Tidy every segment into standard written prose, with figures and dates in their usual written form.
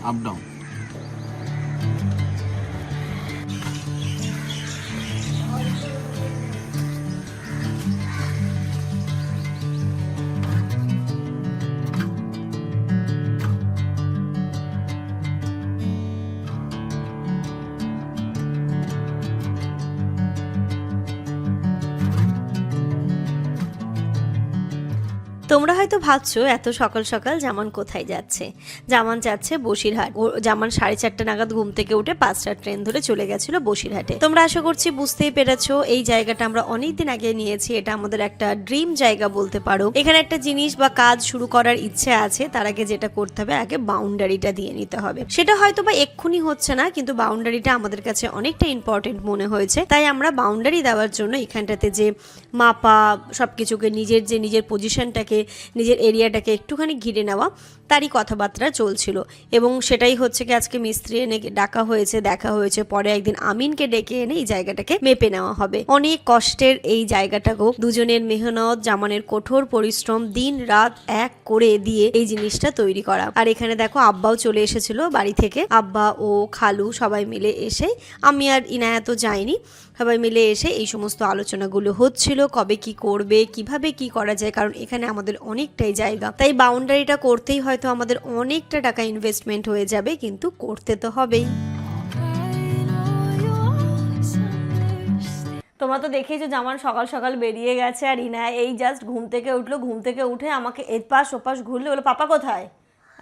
Up down. তোমরা হয়তো ভাবছো এত সকাল সকাল জামান কোথায় যাচ্ছে। জামান যাচ্ছে বসিরহাট। ও জামান 4:30 নাগাদ ঘুম থেকে উঠে 5টার ট্রেন ধরে চলে গেছিল বসিরহাটে। তোমরা আশা করছি বুঝতেই পেরেছো এই জায়গাটা আমরা অনেকদিন আগে নিয়েছি। এটা আমাদের একটা ড্রিম জায়গা বলতে পারো। এখানে একটা জিনিস বা কাজ শুরু করার ইচ্ছে আছে, তার আগে যেটা করতে হবে আগে বাউন্ডারিটা দিয়ে নিতে হবে। সেটা হয়তো বা এক্ষুনি হচ্ছে না, কিন্তু বাউন্ডারিটা আমাদের কাছে অনেকটা ইম্পর্টেন্ট মনে হয়েছে। তাই আমরা বাউন্ডারি দেওয়ার জন্য এখানটাতে যে মাপা সবকিছুকে নিজের পজিশনটাকে নিজের এরিয়াটাকে একটুখানি ঘিরে নেওয়া, তারই কথাবার্তা চলছিল। এবং সেটাই হচ্ছে কি আজকে মিস্ত্রি এনে ডাকা হয়েছে, দেখা হয়েছে, পরে একদিন আমিনকে ডেকে এনে এই জায়গাটাকে মেপে নেওয়া হবে। অনেক কষ্টের এই জায়গাটাকেও দুজনের মেহনত, জামানের কঠোর পরিশ্রম, দিন রাত এক করে দিয়ে এই জিনিসটা তৈরি করা। আর এখানে দেখো আব্বাও চলে এসেছিল বাড়ি থেকে। আব্বা ও খালু সবাই মিলে এসে, আমি আর ইনায়াতও যাইনি, সবাই মিলে এসে এই সমস্ত আলোচনাগুলো হচ্ছিল, কবে কি করবে, কিভাবে কি করা যায়। কারণ এখানে আমাদের অনেকটাই জায়গা, তাই বাউন্ডারিটা করতেই হয়তো আমাদের অনেকটা টাকা ইনভেস্টমেন্ট হয়ে যাবে, কিন্তু করতে তো হবেই। তোমরা তো দেখেইছো জামান সকাল সকাল বেরিয়ে গেছে, আর ইনা এই জাস্ট ঘুম থেকে উঠলো। ঘুম থেকে উঠে আমাকে এপাশ ওপাশ ঘুরলে, বলো পাপা কোথায়?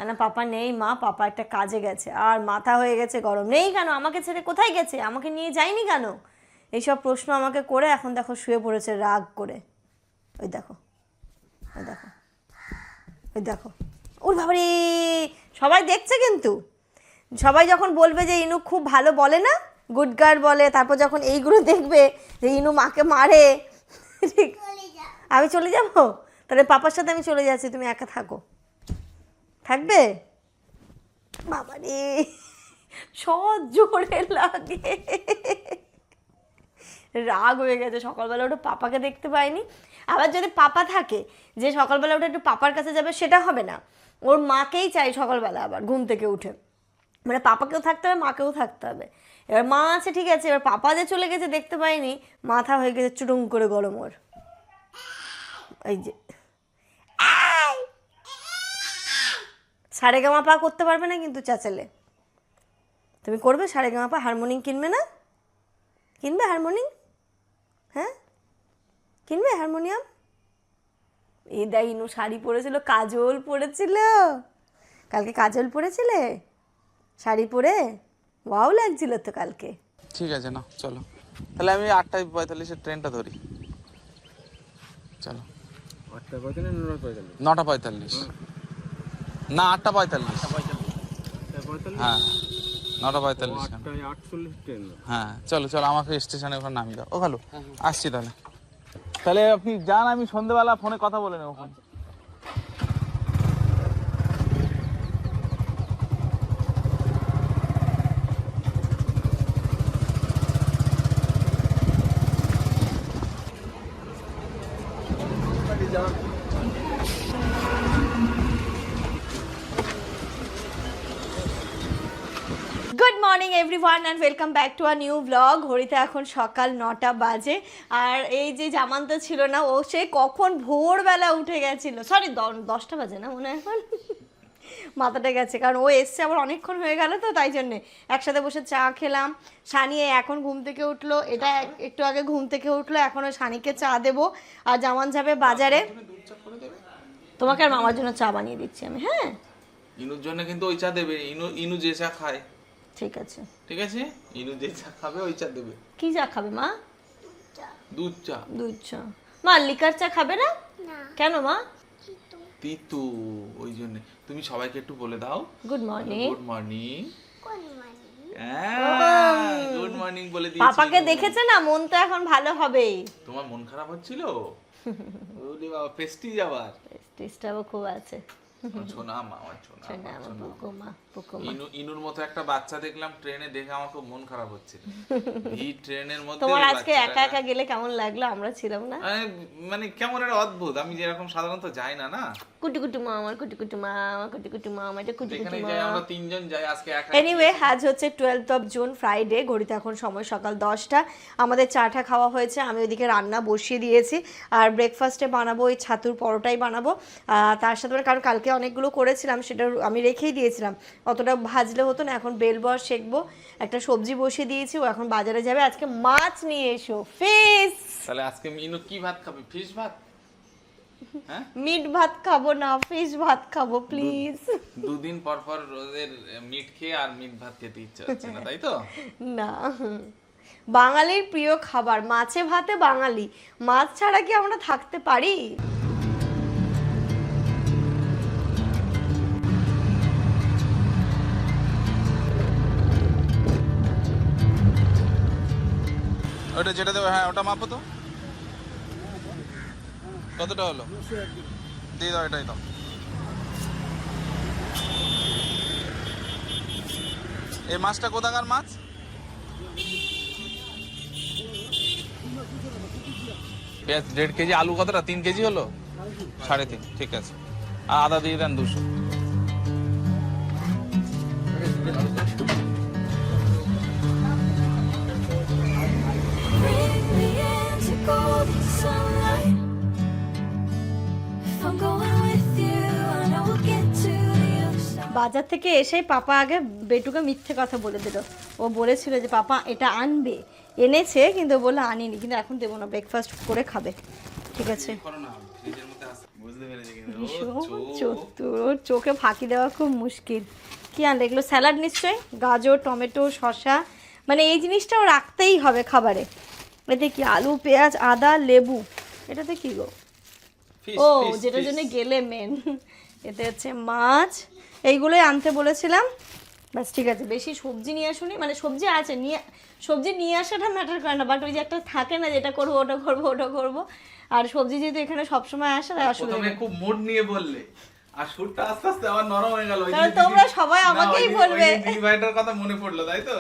না পাপা নেই মা, পাপা একটা কাজে গেছে। আর মাথা হয়ে গেছে গরম। নেই কেন? আমাকে ছেড়ে কোথায় গেছে? আমাকে নিয়ে যায়নি কেন? এইসব প্রশ্ন আমাকে করে এখন দেখো শুয়ে পড়েছে রাগ করে। ওই দেখো, ওই দেখো, ওই দেখো, ওর বাবারে সবাই দেখছে। কিন্তু সবাই যখন বলবে যে ইনু খুব ভালো বলে না, গুড গার্ল বলে, তারপর যখন এইগুলো দেখবে যে ইনু মাকে মারে, ঠিক আমি চলে যাব, তাহলে পাপার সাথে আমি চলে যাচ্ছি, তুমি একা থাকো। থাকবে? বাবারে সহ্য করে লাগে, রাগ হয়ে গেছে। সকালবেলা ওটা পাপাকে দেখতে পাইনি। আবার যদি পাপা থাকে যে সকালবেলা ওটা একটু পাপার কাছে যাবে, সেটা হবে না। ওর মাকেই চাই সকালবেলা আবার ঘুম থেকে উঠে, মানে পাপাকেও থাকতে হবে, মাকেও থাকতে হবে। এবার মা আছে ঠিক আছে, এবার পাপা যে চলে গেছে দেখতে পাইনি, মাথা হয়ে গেছে চুটুং করে গরম ওর। এই যে সারেগামাপা করতে পারবে না কিন্তু চাচালে। তুমি করবে সারেগামাপা? হারমোনিয়াম কিনবে না? কিনবে হারমোনিয়াম? হ্যাঁ কিনবে হারমোনিয়াম? এই দেখ ইনু শাড়ি পরেছিল, কাজল পরেছিল কালকে। কাজল পরেছিলে শাড়ি পরে? ওয়াও লাগছিল তো কালকে। ঠিক আছে না, চলো তাহলে আমি 8:45 ট্রেনটা ধরি। চলো 8:45 না 9:45? না 8:45। হ্যাঁ 9:45। হ্যাঁ চলো চলো, আমাকে স্টেশনে ওখানে নামিয়ে দাও। ও ভালো, আসছি তাহলে। তাহলে আপনি যান, আমি সন্ধ্যেবেলা ফোনে কথা বলে নেবো ওখানে। Good morning everyone and welcome back to a new blog. ঘড়িতে এখন সকাল 9টা বাজে। আর এই যে জামান তো ছিল না, ও সে কখন ভোরবেলা উঠে গেছিলো। সরি 10টা বাজে না মনে হয়, এখন মাথাটা গেছে, কারণ ও এসছে আবার অনেকক্ষণ হয়ে গেল তো, তাই জন্যে একসাথে বসে চা খেলাম। সানিয়ে এখন ঘুম থেকে উঠলো, এটা একটু আগে ঘুম থেকে উঠলো, এখনও সানিকে চা দেবো। আর জামান যাবে বাজারে। তোমাকে আর মামার জন্য চা বানিয়ে দিচ্ছি আমি। হ্যাঁ ইনুর জন্য কিন্তু ওই চা দেবে। ইনু যে চা খায়। ঠিক আছে ঠিক আছে, ইনু যে চা খাবে ওই চা দেবে। কি চা খাবে মা? দুধ চা। দুধ চা। মা লিকার চা খাবে না? কেন মা? তিতু, ওই জন্য। তুমি সবাইকে একটু বলে দাও good morning. Good morning. Good morning বলে দিয়েছি। পাপাকে দেখেছে না, মন তো এখন ভালো হবেই। তোমার মন খারাপ হচ্ছিল? ওরে বাবা, প্রেস্টিজ আবার। প্রেস্টিজটাও খুব আছে। ছোনা মা, আমার ছোনা শোনা আমার পুকুমা, পুকুমা। ইনুর মতো একটা বাচ্চা দেখলাম ট্রেনে, দেখে আমার খুব মন খারাপ হচ্ছে। এই ট্রেনের মধ্যে তোমার আজকে একা একা গেলে কেমন লাগলো? আমরা ছিলাম না? মানে কেমন একটা অদ্ভুত। আমি যেরকম সাধারণত যাই না, না কুটু কুটু মামা, কুটু কুটু মামা, কুটু কুটু মামা, এটা কুটু কুটু যেখানে যাই মামা। আমরা তিনজন যাই, আজকে একা এনিওয়ে আজ হচ্ছে 12th জুন ফ্রাইডে, ঘড়িতে এখন সময় সকাল 10টা। আমাদের চাটা খাওয়া হয়েছে, আমি ওইদিকে রান্না বসিয়ে দিয়েছি। আর ব্রেকফাস্টে বানাবো ওই ছাতুর পরোটাই বানাবো। তার সাথে কারণ কালকে অনেকগুলো করেছিলাম, সেটা আমি রেখেই দিয়েছিলাম, অতটা ভাজলে হতো না। এখন বেল বস শেখবো, একটা সবজি বসিয়ে দিয়েছি, ও এখন বাজারে যাবে। আজকে মাছ নিয়ে এসো, ফিশ। তাহলে আজকে মিনু কি ভাত খাবে? ফিশ ভাত? হ্যাঁ, মিট ভাত খাবো না, ফিশ ভাত খাবো প্লিজ। দুদিন পর পর রোজের মিট খেয়ে আর মিট ভাত খেতে ইচ্ছা হচ্ছে না, তাই তো? না, বাঙালির প্রিয় খাবার মাছে ভাতে বাঙালি, মাছ ছাড়া কি আমরা থাকতে পারি? ওটা যেটা দেবো, হ্যাঁ ওটা মাপো তো, কতটা হলো? দিয়ে দাও, এটাই দাও। এই মাছটা কোথাকার মাছ? পেঁয়াজ 1.5 কেজি, আলু কতটা? 3 কেজি হলো? 3.5, ঠিক আছে। আর আদা দিয়ে দেন 200। বাজার থেকে এসেই পাপা আগে বেটুকে মিথ্যে কথা বলে দিল। ও বলেছিল যে পাপা এটা আনবে, এনেছে, কিন্তু বলে আনিনি। কিন্তু এখন দেবো না, ব্রেকফাস্ট করে খাবে, ঠিক আছে? চতুর, চোখে ফাঁকি দেওয়া খুব মুশকিল। কি আনলে এগুলো? স্যালাড নিশ্চয়ই, গাজর, টমেটো, শসা, মানে এই জিনিসটাও রাখতেই হবে খাবারে। এতে কি? আলু, পেঁয়াজ, আদা, লেবু। এটাতে কি গো? ও, যেটার জন্য গেলে মেন। এতে হচ্ছে মাছ, এইগুলোই আনতে বলেছিলাম। ব্যাস, ঠিক আছে। বেশি সবজি নিয়ে আসুনি, মানে সবজি আছে, সবজি নিয়ে আসাটা ম্যাটার করে না, বাট ওই যে একটা থাকে না, যেটা করবো ওটা করবো ওটা করবো। আর সবজি যেহেতু এখানে সবসময় আসে, আসলে প্রথমে খুব মুড নিয়ে বললে, আর সুরটা আস্তে আস্তে আবার নরম হয়ে গেল। কারণ তোমরা সবাই আমাকেই বলবে। ডিভাইডার কথা মনে পড়লো, তাই তো?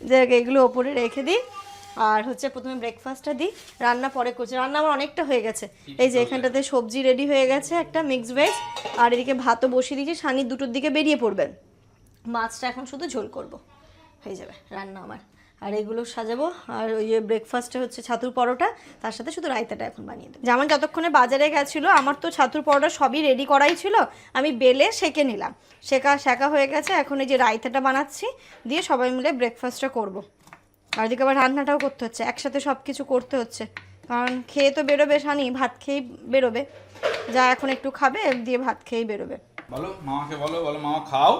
যে এগুলো ওপরে রেখে দিই। আর হচ্ছে প্রথমে ব্রেকফাস্টটা দিই, রান্না পরে করছি। রান্না আমার অনেকটা হয়ে গেছে। এই যে এখানটাতে সবজি রেডি হয়ে গেছে, একটা মিক্সড ভেজ, আর এদিকে ভাতও বসিয়ে দিয়েছি। সানি 2টোর দিকে বেরিয়ে পড়বেন। মাছটা এখন শুধু ঝোল করব, হয়ে যাবে রান্না আমার। আর এগুলো সাজাবো। আর ওই যে ব্রেকফাস্টে হচ্ছে ছাতুর পরোটা, তার সাথে শুধু রায়তাটা এখন বানিয়ে দেবো। যেমন যতক্ষণে বাজারে গেছিলো, আমার তো ছাতুর পরোটা সবই রেডি করাই ছিল, আমি বেলে সেঁকে নিলাম, সেঁকা হয়ে গেছে। এখন এই যে রায়তাটা বানাচ্ছি, দিয়ে সবাই মিলে ব্রেকফাস্টটা করব। আর এদিকে আবার রান্নাটাও করতে হচ্ছে, একসাথে সব কিছু করতে হচ্ছে, কারণ খেয়ে তো বেরোবে সানি, ভাত খেয়েই বেরোবে। যা এখন একটু খাবে, দিয়ে ভাত খেয়েই বেরোবে। বলো মামাকে, বলো বলো মামা খাও।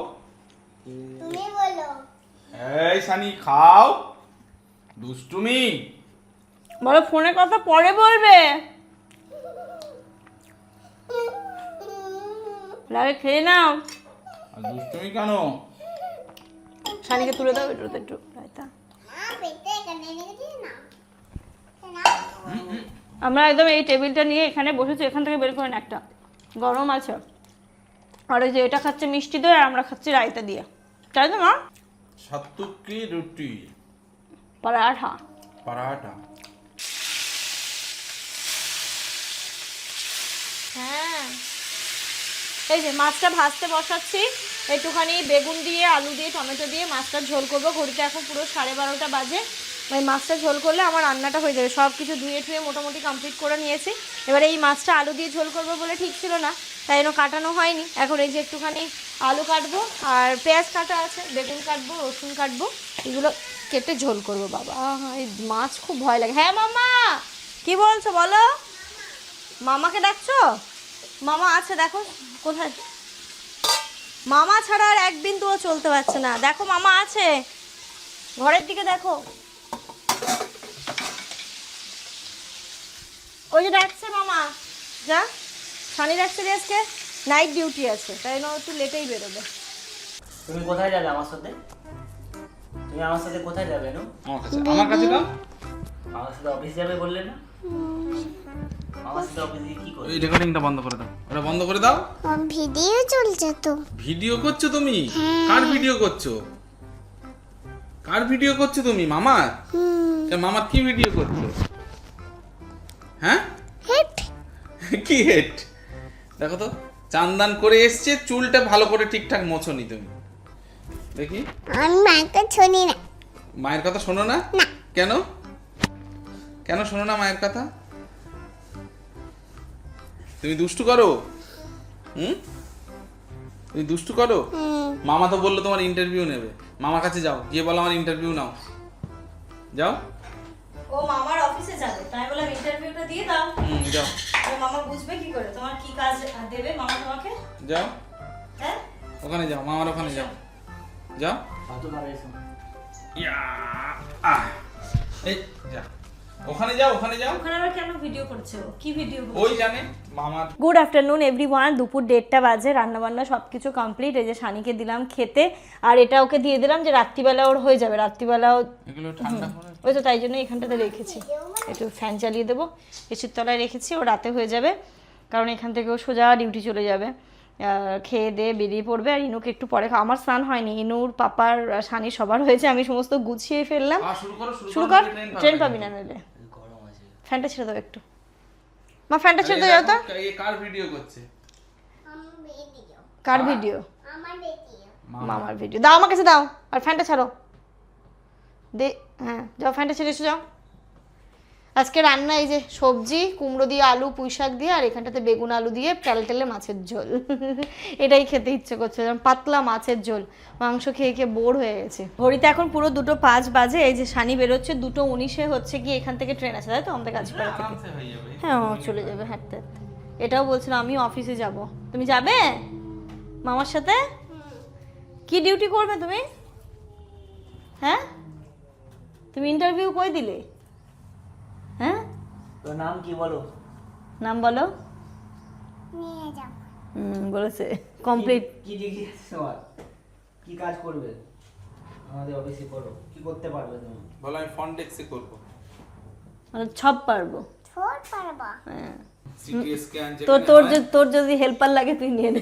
তুমি বলো। এই সানি খাও, দুষ্টুমি। বলো ফোনে কথা পরে বলবে, লাগে খেয়ে নাও। আর দুষ্টুমি কেন? সানিকে তুলে দাও একটু একটু রায়তা। মা পেটে কানে রেখে না। আমরা একদম এই টেবিলটা নিয়ে এখানে বসেছি, এখান থেকে বের করেন একটা, গরম আছে। আর ওই যে এটা খাচ্ছে মিষ্টি দই, আর আমরা খাচ্ছি রায়তা দিয়ে, তাই তো মা? ছাতু কি রুটি? পরাঠা। পরাঠা। হ্যাঁ, এই যে মাছটা ভাজতে বসাচ্ছি, একটুখানি বেগুন দিয়ে, আলু দিয়ে, টমেটো দিয়ে মাছটার ঝোল করবো। ঘড়িতে এখন পুরো 12:30 বাজে। ওই মাছটা ঝোল করলে আমার রান্নাটা হয়ে যাবে। সব কিছু ধুয়ে ঠুয়ে মোটামুটি কমপ্লিট করে নিয়েছি। এবারে এই মাছটা আলু দিয়ে ঝোল করবো বলে ঠিক ছিল না, তাই জন্য কাটানো হয়নি। এখন এই যে একটুখানি আলু কাটবো, আর পেঁয়াজ কাটা আছে, বেগুন কাটবো, রসুন কাটবো, এগুলো কেটে ঝোল করবো। বাবা, এই মাছ খুব ভয় লাগে। হ্যাঁ মামা, কি বলছো বলো? মামাকে ডাকছো? মামা আছে, দেখো কোথায়। মামা ছাড়া আর এক বিন্দুও চলতে পারছে না। দেখো মামা আছে, ঘরের দিকে দেখো, ওই যে ডাকছে মামা। যা, সানি ডাকছে, আজকে নাইট ডিউটি আছে, তাই জন্য একটু লেটেই বেরোবে। তুমি কোথায় যাবে আমার সাথে? তুমি আমার সাথে কোথায় যাবে? আমার কাছে দাও। আমার সাথে অফিস যাবে বললে না? আমার সাথে অফিসে কি করবে? এই রেকর্ডিংটা বন্ধ করে দাও, এটা বন্ধ করে দাও। ভিডিও চলছে তো। ভিডিও করছো তুমি? কার ভিডিও করছো? কার ভিডিও করছো তুমি? মামার? মামার কি ভিডিও করছো? হ্যাঁ, হেট। কি হেট? দেখো তো, চান্দান করে এসছে, চুলটা ভালো করে ঠিকঠাক মোছনি তুমি। দেখি আমি মাকে শুনি না। মায়ের কথা শোনো না? কেন কেন শোনো না মায়ের কথা? তুমি দুষ্টু করো? তুমি দুষ্টু করো? মামা তো বললো তোমার ইন্টারভিউ নেবে, মামার কাছে যাও, গিয়ে বলো আমার ইন্টারভিউ নাও, যাও। ও মামার অফিসে যাবে, তাই বললাম ইন্টারভিউটা দিয়ে দাও। যাও। আর মামা বুঝবে কি করে তোমার কি কাজ দেবে মামা তোমাকে? যাও, হ্যাঁ ওখানে যাও, মামার ওখানে যাও, যাও। কত বার এসো ইয়া, আহ, এই, যা। ওখানে যাও, ওখানে যাও। ওখানে আবার কেন ভিডিও করছো? কি ভিডিও? ওই জানে মামার। Good afternoon everyone. দুপুর 1:30টা বাজে, রান্নাবান্না সব কিছু কমপ্লিট। এই যে শানিকে দিলাম খেতে, আর এটা ওকে দিয়ে দিলাম যে রাত্রিবেলা ওর হয়ে যাবে, রাত্রিবেলাও এগুলো ঠান্ডা করে। ওই তো তাই জন্য এখানটাতে রেখেছি, একটু ফ্যান চালিয়ে দেবো, এসির তলায় রেখেছি, ও রাতে হয়ে যাবে, কারণ এখান থেকে ও সোজা ডিউটি চলে যাবে। খেয়ে দিয়ে বেরিয়ে পড়বে, আর ইনুকে একটু পরে আমার স্নান হয়নি, ইনুর পাপার শানি সবার হয়েছে, আমি সমস্ত গুছিয়ে ফেললাম। শুরু কর, ট্রেন পাবি না নইলে। গরম আছে। ফ্যানটা ছেড়ে দাও একটু, মা ফ্যানটা ছেড়ে দাও তো। কার ভিডিও করছে? আমার ভিডিও। কার ভিডিও? আমার ভিডিও। মামার ভিডিও। দাও আমার কাছে দাও, আর ফ্যানটা ছাড়ো দে। হ্যাঁ যাও, ফ্যানটা ছেড়ে এসে যাও। আজকে রান্না এই যে সবজি, কুমড়ো দিয়ে আলু, পুঁই শাক দিয়ে, আর এখানটাতে বেগুন আলু দিয়ে তেলে তেলে মাছের ঝোল। এটাই খেতে ইচ্ছে করছে, যেমন পাতলা মাছের ঝোল। মাংস খেয়ে খেয়ে বোর হয়ে গেছে। ঘড়িতে এখন পুরো 2:05 বাজে। এই যে শানি বেরোচ্ছে 2:19-এ, হচ্ছে কি এখান থেকে ট্রেন আছে, তাই তো আমাদের কাছপাড়া থেকে। হ্যাঁ ও চলে যাবে হাঁটতে হাঁটতে। এটাও বলছিল আমি অফিসে যাব। তুমি যাবে মামার সাথে? কি ডিউটি করবে তুমি? হ্যাঁ তুমি ইন্টারভিউ কই দিলে? হ্যাঁ তোর নাম কি বলো? নাম বলো। নিয়ে যাও। বলেছে কমপ্লিট। কি জিজ্ঞেস তোমার? কি কাজ করবে আমাদের অফিসে? করো কি করতে পারবে তুমি? বলো আমি ফন্টেক্সে করব। মানে সব পারবো। ছোট পারবা। হ্যাঁ সিটি স্ক্যান তোর যদি হেল্পার লাগে তুই নিয়ে নে।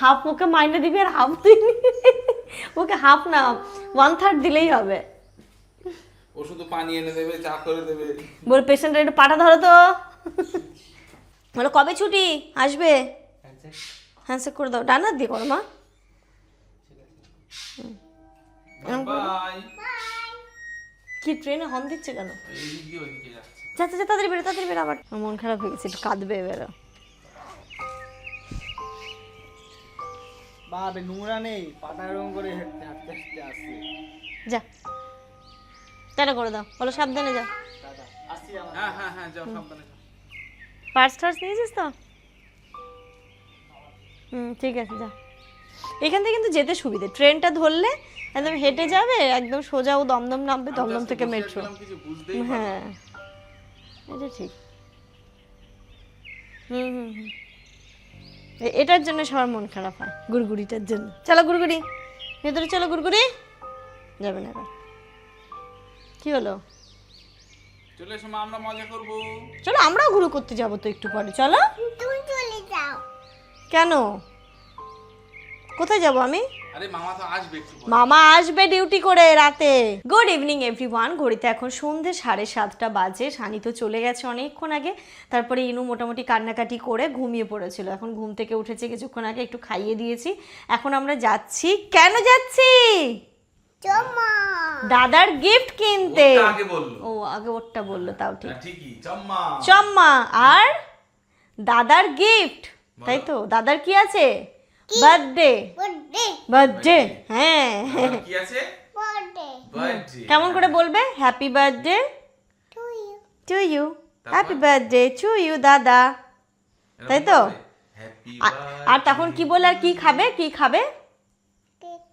হাফ ওকে মাইনে দিবি আর হাফ তুই নিয়ে নে। ওকে হাফ না 1/3 দিলেই হবে। ও শুধু পানি এনে দেবে, চা করে দেবে। বল পেশেন্টের একটু পাটা ধরো তো। বলো কবে ছুটি আসবে? হ্যান্ডশেক করে দাও, ডানার দিয়ে করো মা। বাই। কি ট্রেনে হর্ন দিচ্ছে কেন? এইদিকে ওইদিকে যাচ্ছে। যাচ্ছে যা, তাড়াতাড়ি বেরো, তাড়াতাড়ি বেরো। আবার আমার মন খারাপ হয়ে গেছে, একটু কাঁদবে বেরো। বাবা নোংরা নেই, পাটা এরকম করে হাঁটতে হাঁটতে হাঁটতে আসছে। যা টাটা করে দাও, বলো সাবধানে যা। দাদা আসছি আমার। হ্যাঁ হ্যাঁ হ্যাঁ, যাও সাবধানে যাও। পার্স টার্স নিয়েছিস তো? ঠিক আছে যা। এখান থেকে কিন্তু যেতে সুবিধে, ট্রেনটা ধরলে একদম হেঁটে যাবে, একদম সোজা ও দমদম নামবে, দমদম থেকে মেট্রো। কিছু বুঝতেই হ্যাঁ এটা ঠিক। এটার জন্য সবার মন খারাপ হয়, গুড়গুড়িটার জন্য। চলো গুড়গুড়ি, ভেতরে চলো গুড়গুড়ি। যাবে না এবার? কি হলো? চলে এসো মা, আমরা মজা করব। চলো আমরাও ঘুরু করতে যাবো তো একটু পরে, চলো। তুমি চলে যাও। কেন? কোথায় যাব আমি? আরে মামা তো আসবে একটু পরে। মামা আসবে ডিউটি করে রাতে। Good evening everyone. ঘড়িতে এখন সন্ধে 7:30 বাজে। শানি তো চলে গেছে অনেকক্ষণ আগে। তারপরে ইনু মোটামুটি কান্নাকাটি করে ঘুমিয়ে পড়েছিল, এখন ঘুম থেকে উঠেছে কিছুক্ষণ আগে, একটু খাইয়ে দিয়েছি। এখন আমরা যাচ্ছি। কেন যাচ্ছি? চম্মা। দাদার গিফট কিনতে। ওটা আগে বললো। ও আগে ওরটা বললো, তাও ঠিক। হ্যাঁ ঠিকই, চম্মা। চম্মা আর দাদার গিফট, তাই তো? দাদার কি আছে? বার্থডে। বার্থডে। বার্থডে, হ্যাঁ। আমার কি আছে? বার্থডে। বার্থডে। কেমন করে বলবে? Happy birthday to you. To you. Happy birthday to you দাদা, তাই তো? হ্যাপি আর তখন কি বলে, আর কি খাবে? কি খাবে? কেক।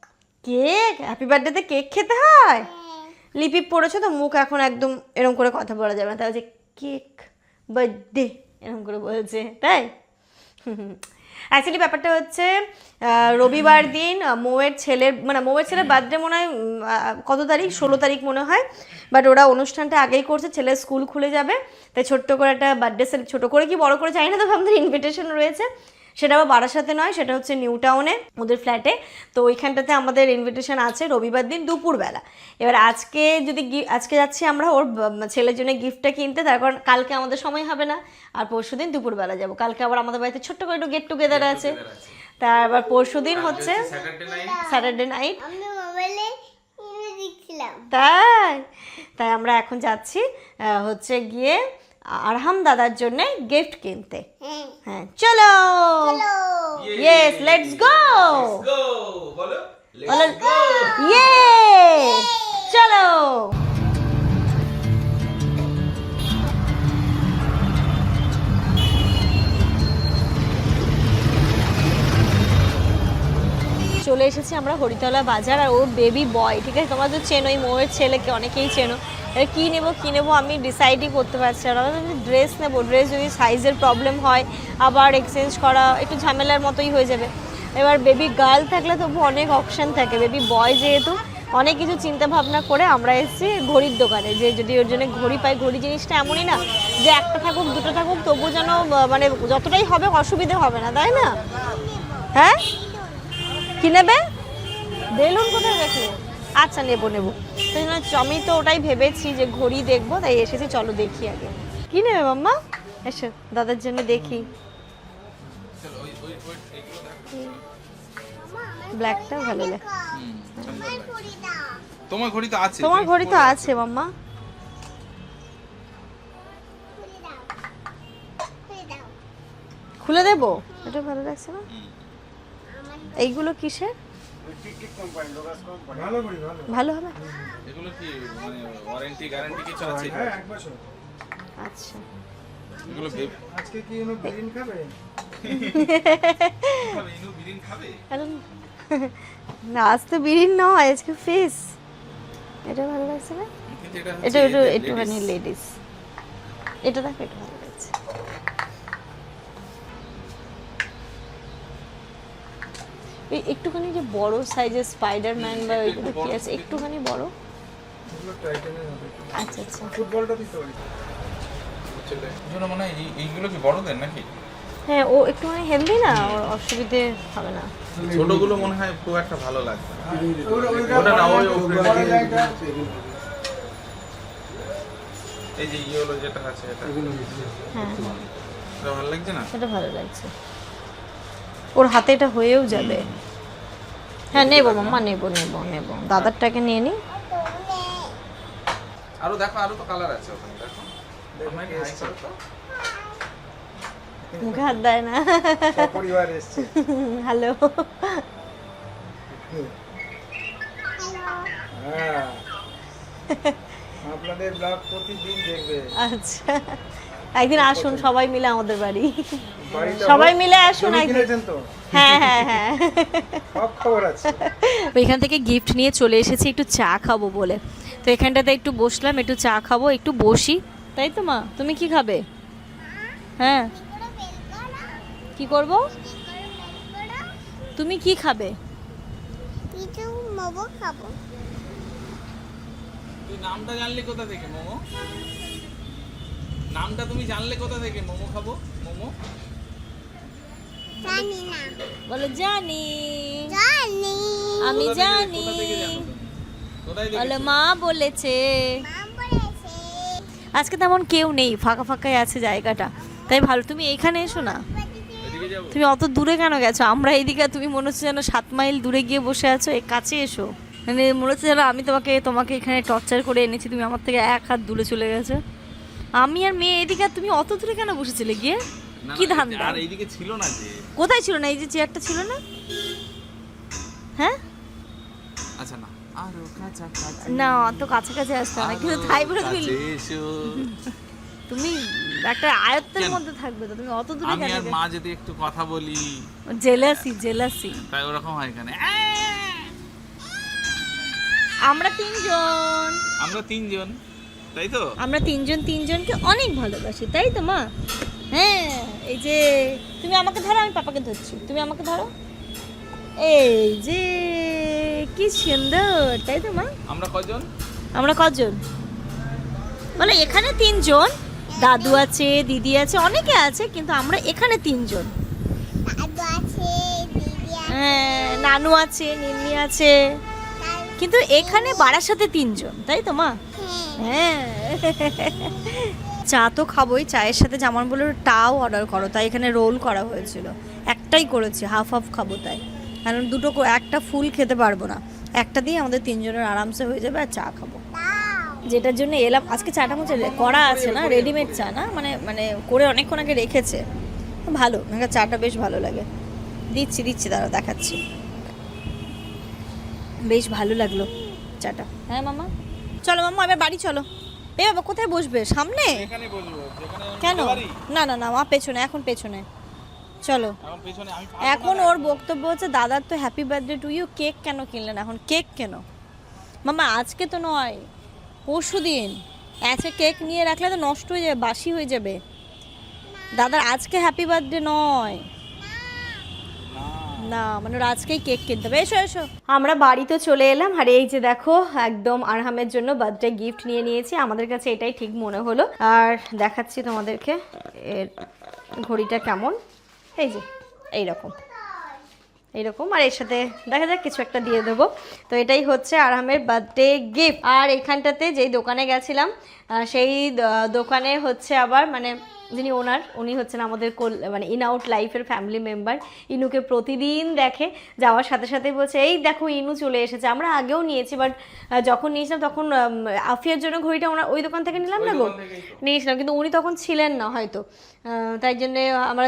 কেক। হ্যাপি বার্থডেতে কেক খেতে হয়? লিপি পড়েছো তো, মুখ এখন একদম এরকম করে কথা বলা যাবে না, তাই হচ্ছে কেক বার্থডে এরকম করে বলছে, তাই? অ্যাকচুয়ালি ব্যাপারটা হচ্ছে রবিবার দিন মৌয়ের ছেলের বার্থডে মনে হয় কত তারিখ, 16 তারিখ মনে হয়। বাট ওরা অনুষ্ঠানটা আগেই করছে, ছেলের স্কুল খুলে যাবে, তাই ছোট্ট করে একটা বার্থডে ছোটো করে কি বড় করে চাই না, তবে আমাদের ইনভিটেশন রয়েছে। সেটা আবার বারাসাতে নয়, সেটা হচ্ছে নিউ টাউনে ওদের ফ্ল্যাটে। তো ওইখানটাতে আমাদের ইনভিটেশন আছে রবিবার দিন দুপুরবেলা। এবার আজকে যদি আজকে যাচ্ছি আমরা ওর ছেলের জন্য গিফটটা কিনতে, তার কারণ কালকে আমাদের সময় হবে না, আর পরশু দিন দুপুরবেলা যাবো। কালকে আবার আমাদের বাড়িতে ছোট্ট করে একটু গেট টুগেদার আছে, তারপর পরশু দিন হচ্ছে স্যাটারডে নাইট। আমি মোবাইলে ইমেজ দেখছিলাম। তাই আমরা এখন যাচ্ছি হচ্ছে গিয়ে আরহাম দাদার জন্য গিফট কিনতে। হ্যাঁ হ্যাঁ চলো, চলো ইয়েস লেটস গো, বলো ইয়ে চলো। চলে এসেছি আমরা হরিতলা বাজার, আর ওর বেবি বয়, ঠিক আছে, তোমরা তো চেনো এই মৌয়ের ছেলেকে, অনেকেই চেনো। এবার কী নেবো আমি ডিসাইডই করতে পারছি না। ড্রেস নেবো, ড্রেস যদি সাইজের প্রবলেম হয় আবার এক্সচেঞ্জ করা একটু ঝামেলার মতোই হয়ে যাবে। এবার বেবি গার্ল থাকলে তবু অনেক অপশান থাকে, বেবি বয় যেহেতু অনেক কিছু চিন্তা ভাবনা করে আমরা এসেছি ঘড়ির দোকানে, যে যদি ওর জন্য ঘড়ি পাই। ঘড়ি জিনিসটা এমনই না যে একটা থাকুক দুটো থাকুক তবু যেন মানে যতটাই হবে অসুবিধে হবে না, তাই না? হ্যাঁ কি নেবে? বেলুন কোথায় দেখলে? আচ্ছা নেবো তো আমি তো ওটাই ভেবেছি যে ঘড়ি দেখবো, তাই এসেছি। চলো দেখি আগে কি নেবে মাম্মা, এসো দাদার জন্য দেখি। ব্ল্যাকটা ভালো লাগে। আমার ঘড়ি দাও। তোমার ঘড়ি তো আছে, তোমার ঘড়ি তো আছে মাম্মা। ঘড়ি দাও। ঘড়ি দাও। খুলে দেবো, এটা ভালো লাগছে না? এইগুলো কিসের? ভালো হবে। এগুলো কি মানে ওয়ারেন্টি গ্যারান্টি কিছু আছে? আচ্ছা এগুলো আজকে কি ইনু বিরিন খাবে? ইনু বিরিন খাবে? না আজ তো বিরিন নয়, আজকে ফিস। এটা ভালো লাগছে না? এটা একটুখানি লেডিস। এটা দেখো, এটা ভালো লাগছে। এই একটুখানি যে বড় সাইজের স্পাইডারম্যান বা ওইগুলো কি আছে, একটুখানি বড়। আচ্ছা আচ্ছা, ফুটবলটা দিতে পারি। এজন্য মনে হয় এইগুলো কি বড়দের নাকি? হ্যাঁ ও একটুখানি হেলদি না, ওর অসুবিধে হবে না। ছোটগুলো মনে হয় খুব একটা ভালো লাগবে না। ওটা না, ওই এই যে ইয়েলো যেটা আছে এটা হ্যাঁ এটা ভালো লাগছে না? এটা ভালো লাগছে, ওর হাতে এটা হয়েও যাবে। হ্যাঁ নেবো মাম্মা, নেবো দাদারটাকে নিয়ে নি। আরো দেখো, আরো তো কালার আছে ওখানে, দেখো আমাকে হাই করো তো। মুখে হাত দেয় না। পরিবার এসেছে। হ্যালো। হ্যাঁ আপনাদের ব্লগ প্রতিদিন দেখবে। আচ্ছা একদিন আসুন সবাই মিলে আমাদের বাড়ি, বাড়িটা সবাই মিলে আসুন একদিন। কিনেছেন তো? হ্যাঁ সব খবর আছে। ওইখান থেকে গিফট নিয়ে চলে এসেছি একটু চা খাবো বলে। তো এখানটাতে একটু বসলাম, একটু চা খাবো, একটু বসি। তাই তো মা, তুমি কি খাবে? হ্যাঁ কি করব? তুমি কি খাবে? কিছু মোমো খাবো। তুই নামটা জানলে কোথা থেকে মোমো? নামটা তুমি জানলে কোথা থেকে? মোমো খাবো, মোমো। জানি না। বলো জানি, জানি। আমি জানি। কোথা থেকে জানো তুমি? কোথায় বলো দেখেছো? মা বলেছে। মা বলেছে। আজকে তেমন কেউ নেই, ফাঁকা ফাঁকাই আছে জায়গাটা, তাই ভালো। তুমি এখানে এসো না, এদিকে যাবো? তুমি অত দূরে কেন গেছো? আমরা এইদিকে, তুমি মনে হচ্ছে যেন 7 মাইল দূরে গিয়ে বসে আছো, এই কাছে এসো। মানে মনে হচ্ছে যেন আমি তোমাকে এখানে টর্চার করে এনেছি, তুমি আমার থেকে 1 হাত দূরে চলে গেছো। আমি আর মেয়ে এদিকে, আর তুমি অত দূরে কেন বসেছিলে গিয়ে? না, কি না, ধান্দা? আর এইদিকে ছিল না যে। কোথায় ছিল না? এই যে চেয়ারটা ছিল না? হ্যাঁ আচ্ছা না, আরো কাছাকাছি না, অত কাছাকাছি আসতে না, কিন্তু তাই বলে তুমি তুমি একটা আয়ত্তের কেন? মধ্যে থাকবে তো, তুমি অত দূরে আমি কেন আর মা যদি একটু কথা বলি জেলাসি। তাই ওরকম হয় এখানে। আমরা 3 জন, আমরা 3 জন, তাই তো? আমরা 3 জনকে অনেক ভালোবাসি, তাই তো মা? হ্যাঁ এই যে তুমি আমাকে ধরো, আমি পাপাকে ধরছি, তুমি আমাকে ধরো। এই যে কি সুন্দর, তাই তো মা? আমরা কজন? আমরা কজন বলে? এখানে 3 জন, দাদু আছে, দিদি আছে, অনেকে আছে, কিন্তু আমরা এখানে 3 জন। দাদু হ্যাঁ, নানু আছে, নিন্নি আছে, কিন্তু এখানে বারাসাতে 3 জন, তাই তো মা? হ্যাঁ। চা তো খাবোই, চায়ের সাথে জামান বলল টাও অর্ডার করো, তাই এখানে রোল করা হয়েছিল। একটাই করেছি, হাফ হাফ খাবো তাই, কারণ দুটো একটা ফুল খেতে পারবো না, একটা দিয়ে আমাদের 3 জনের আরামসে হয়ে যাবে, আর চা খাবো। যেটার জন্য এলাম আজকে, চাটা মুছে করা আছে না, রেডিমেড চা না, মানে মানে করে অনেকক্ষণ আগে রেখেছে, ভালো মানে চাটা বেশ ভালো লাগে। দিচ্ছি দাঁড়া দেখাচ্ছি, বেশ ভালো লাগলো চাটা। হ্যাঁ মামা, চলো মামা এবার বাড়ি চলো। এ বাবা কোথায় বসবে, সামনে? এখানে বসবো, যেখানে কেন? না না না মা, পেছনে, এখন পেছনে চলো। এখন পেছনে আমি এখন ওর বক্তব্য হচ্ছে দাদার তো happy birthday to you, cake কেন কিনলেন এখন? কেক কেন মামা? আজকে তো নয়, পরশু দিন। আজকে কেক নিয়ে রাখলে তো নষ্ট হয়ে যাবে, বাসি হয়ে যাবে। দাদার আজকে হ্যাপি বার্থডে নয়, না মানে ওর আজকেই কেক কিনতে হবে। এসো এসো, আমরা বাড়িতে চলে এলাম, আর এই যে দেখো একদম আরহামের জন্য বার্থডে গিফট নিয়ে নিয়েছি, আমাদের কাছে এটাই ঠিক মনে হলো। আর দেখাচ্ছি তোমাদেরকে এর ঘড়িটা কেমন, এই যে এইরকম, আর এর সাথে দেখা যাক কিছু একটা দিয়ে দেবো। তো এটাই হচ্ছে আরহামের বার্থডে গিফট। আর এখানটাতে যেই দোকানে গেছিলাম, সেই দোকানে হচ্ছে আবার মানে যিনি ওনার, উনি হচ্ছেন আমাদের মানে ইন আউট লাইফের ফ্যামিলি মেম্বার। ইনুকে প্রতিদিন দেখে, যাওয়ার সাথে সাথে বলছে এই দেখো ইনু চলে এসেছে। আমরা আগেও নিয়েছি, বাট যখন নিয়েছিলাম তখন আফিয়ার জন্য ঘড়িটা আমরা ওই দোকান থেকে নিলাম না গো, নিয়েছিলাম, কিন্তু উনি তখন ছিলেন না হয়তো, তাই জন্যে আমরা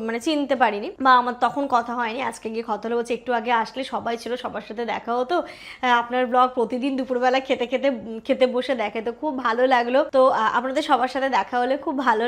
মানে চিনতে পারিনি, বা আমার তখন কথা হয়নি। আজকে গিয়ে কথা হলো, বলছে একটু আগে আসলে সবাই ছিল, সবার সাথে দেখা হতো, আপনার ব্লগ প্রতিদিন দুপুরবেলা খেতে বসে দেখে, তো খুব ভালো লাগলো। তো আপনাদের সবার সাথে দেখা হলে খুব ভালো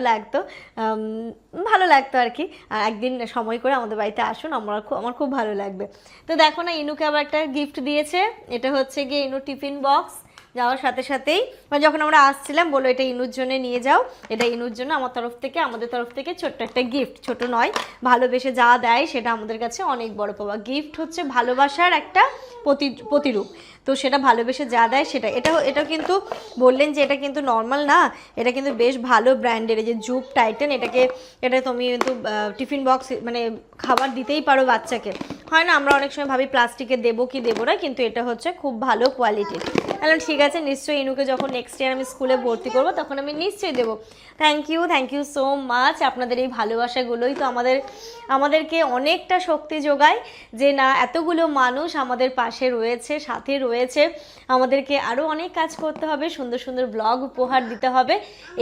লাগতো আর কি। একদিন সময় করে আমাদের বাড়িতে আসুন, আমার খুব ভালো লাগবে। তো দেখো না, ইনুকে আবার একটা গিফট দিয়েছে, এটা হচ্ছে গিয়ে ইনু টিফিন বক্স। যাওয়ার সাথে সাথেই মানে যখন আমরা আসছিলাম বললো এটা ইনুর জন্য নিয়ে যাও, এটা ইনুর জন্য আমাদের তরফ থেকে ছোট্ট একটা গিফট। ছোট নয়, ভালোবেসে যা দেয় সেটা আমাদের কাছে অনেক বড় পাওয়া। গিফট হচ্ছে ভালোবাসার একটা প্রতিরূপ, তো সেটা ভালোবেসে যা দেয় সেটা। এটা কিন্তু বললেন যে এটা কিন্তু নর্মাল না, এটা কিন্তু বেশ ভালো ব্র্যান্ডের, এই যে জুপ টাইটান, এটা তুমি কিন্তু টিফিন বক্স মানে খাবার দিতেই পারো বাচ্চাকে। হয় না, আমরা অনেক সময় ভাবি প্লাস্টিকে দেবো কি দেবো না, কিন্তু এটা হচ্ছে খুব ভালো কোয়ালিটির। তাহলে ঠিক আছে, নিশ্চয়ই ইনুকে যখন নেক্সট ইয়ার আমি স্কুলে ভর্তি করবো তখন আমি নিশ্চয়ই দেবো। Thank you so much. আপনাদের এই ভালোবাসাগুলোই তো আমাদেরকে অনেকটা শক্তি যোগায়, যে না এতগুলো মানুষ আমাদের পাশে রয়েছে, সাথে রয়েছে। আমাদেরকে আরও অনেক কাজ করতে হবে, সুন্দর সুন্দর ব্লগ উপহার দিতে হবে,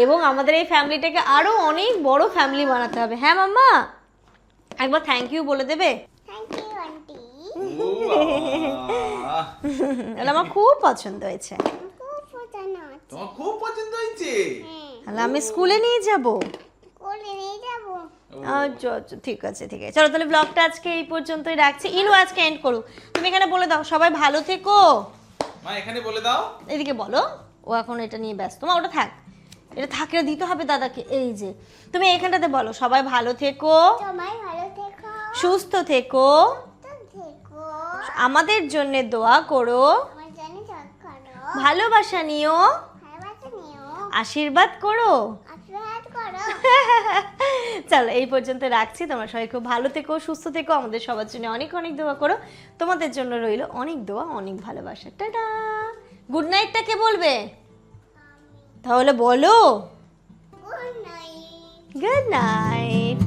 এবং আমাদের এই ফ্যামিলিটাকে আরও অনেক বড় ফ্যামিলি বানাতে হবে। হ্যাঁ মাম্মা, একবার থ্যাংক ইউ বলে দেবে? থ্যাংক ইউ আন্টি, আমার খুব পছন্দ হয়েছে। তোমার খুব পছন্দ হয়েছে, আমি স্কুলে নিয়ে যাবো। কোলে নিয়ে যাবো। ঠিক আছে চলো, তাহলে ব্লগটা আজকে এই পর্যন্তই রাখছি। ইনু আজকে এন্ড করো, তুমি এখানে বলে দাও সবাই ভালো থেকো। মা এখানে বলে দাও, এদিকে বলো, ও এখন এটা নিয়ে ব্যস্ত। মা ওটা থাক, এটা থাকে দিতে হবে দাদাকে। এই যে তুমি এখানটাতে বলো সবাই ভালো থেকো, তোমায় ভালো থেকো, সুস্থ থেকো, থেকো, আমাদের জন্য দোয়া করো, আমার জন্য জব করো, ভালোবাসা নিও, ভালোবাসা নিও, আশীর্বাদ করো। আশীর্বাদ করো। চলো এই পর্যন্ত রাখছি, তোমরা সবাই খুব ভালো থেকো, সুস্থ থেকো, আমাদের সবার জন্য অনেক অনেক দোয়া করো। তোমাদের জন্য রইলো অনেক দোয়া, অনেক ভালোবাসা। টাটা। গুড নাইটটা কে বলবে তাহলে? বলো গুড নাইট। Good night.